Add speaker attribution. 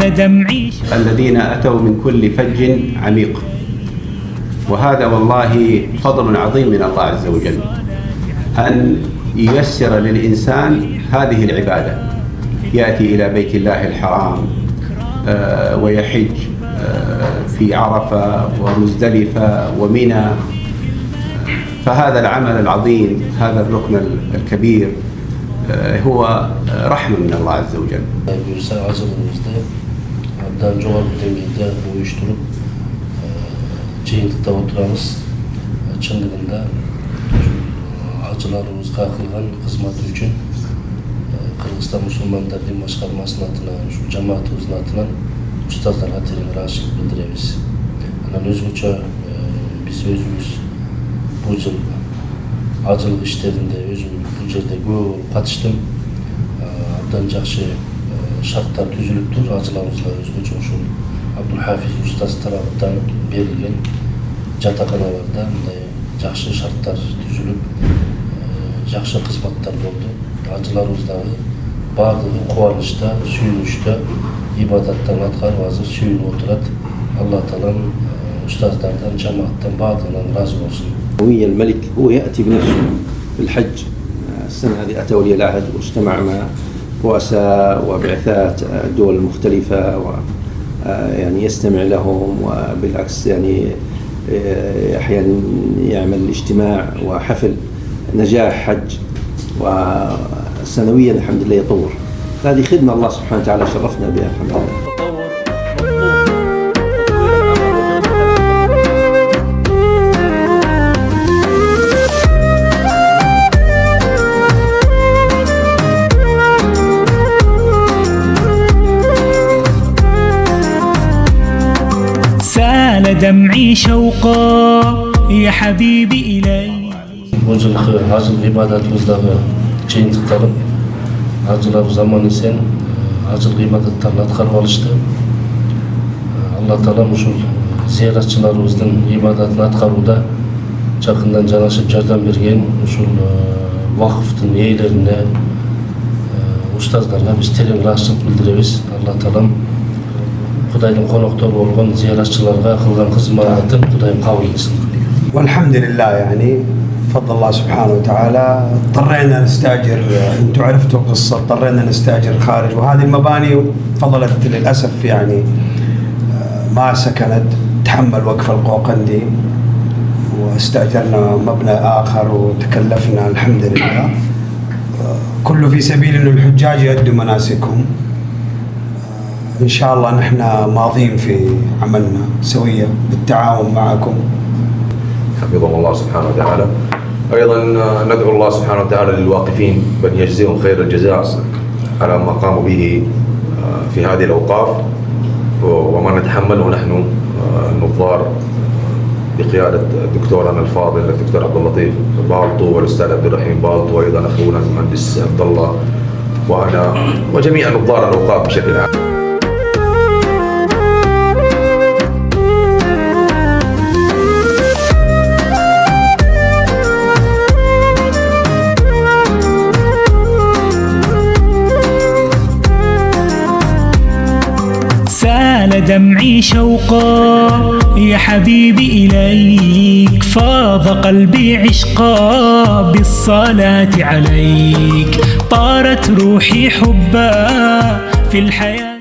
Speaker 1: سال دمعي.
Speaker 2: الذين أتوا من كل فج عميق، وهذا والله فضل عظيم من الله عز وجل أن ييسر للإنسان هذه العبادة، يأتي إلى بيت الله الحرام ويحج في عرفة ومزدلفة ومنى، فهذا العمل العظيم، هذا الركن الكبير هو رحمة من الله عز وجل.
Speaker 3: Abdan жоғарғы деңгейде uyuşturup жиынтықта отырамыз. Шындығында ажыларымызға қылған қызматы үшін Қырғызстан мұсылмандар дін басқармасының атынан, жамаатымыздың атынан ұстаздарға терең ризашылық білдіреміз. Өзгөчө біз өзіміз бұл жыл ажылық іштерінде өзім бұл жерде көп қатыштым. Абдан жақсы шарттар түзіліп тұр. Ажыларымызға өзгөчө ушул Абдулхафиз устаз тарабынан берилген жатаканаларда мындай жакшы шарттар түзүлүп, жакшы кызматтар болду. Ажыларыбыздагы баардыгы кубанычта, сүйүнүчтө ибадаттан аткарып азыр сүйүнүп отурат. Алла таалам устаздардан, жамааттан баардыгынан разы болсун.
Speaker 4: الملك هو يأتي بنفسه بالحج. السنة هذه أتى ولي العهد واجتمع مع رؤساء وبعثات الدول المختلفة يعني يستمع لهم، وبالعكس يعني أحيانا يعمل اجتماع وحفل نجاح حج، وسنويا الحمد لله يطور. هذه خدمة الله سبحانه وتعالى شرفنا بها الحمد لله.
Speaker 1: سال دمعي شوقا يا حبيبي إلي.
Speaker 3: Bu жылғы ажыл ғибадатымыздағы жиынтықталып, ажылар заман есен ажыл ғибадаттарын атқарып алышты. Алла Таалам ушул зияратчыларыбыздын ибадатын аткарууда жакындан жанашып жардам берген ушул вакыфтын ээлерине, устаздарга биз терең ыраазычылык билдиребиз. Алла Таалам Кудайдын коноктору болгон зияратчыларга кылган кызматын Кудайым кабыл этсин.
Speaker 5: والحمد لله يعني بفضل الله سبحانه وتعالى اضطرينا نستاجر، انتم عرفتوا القصه، اضطرينا نستاجر خارج، وهذه المباني فضلت للاسف يعني ما سكنت، تحمل وقف القوقندي، واستاجرنا مبنى اخر وتكلفنا الحمد لله كله في سبيل انه الحجاج يؤدوا مناسكهم. ان شاء الله نحن ماضين في عملنا سويه بالتعاون معكم.
Speaker 6: حفظهم الله سبحانه وتعالى. أيضا ندعو الله سبحانه وتعالى للواقفين بأن يجزيهم خير الجزاء على ما قاموا به في هذه الأوقاف، وما نتحمله نحن النظار بقيادة دكتورنا الفاضل الدكتور عبد اللطيف بالطو والأستاذ عبد الرحيم بالطو، وأيضا أخونا المهندس عبد الله وأنا وجميع نظار الأوقاف بشكل عام.
Speaker 1: سال دمعي شوقا يا حبيبي إليك، فاض قلبي عشقا بالصلاة عليك، طارت روحي حبا في الحياة.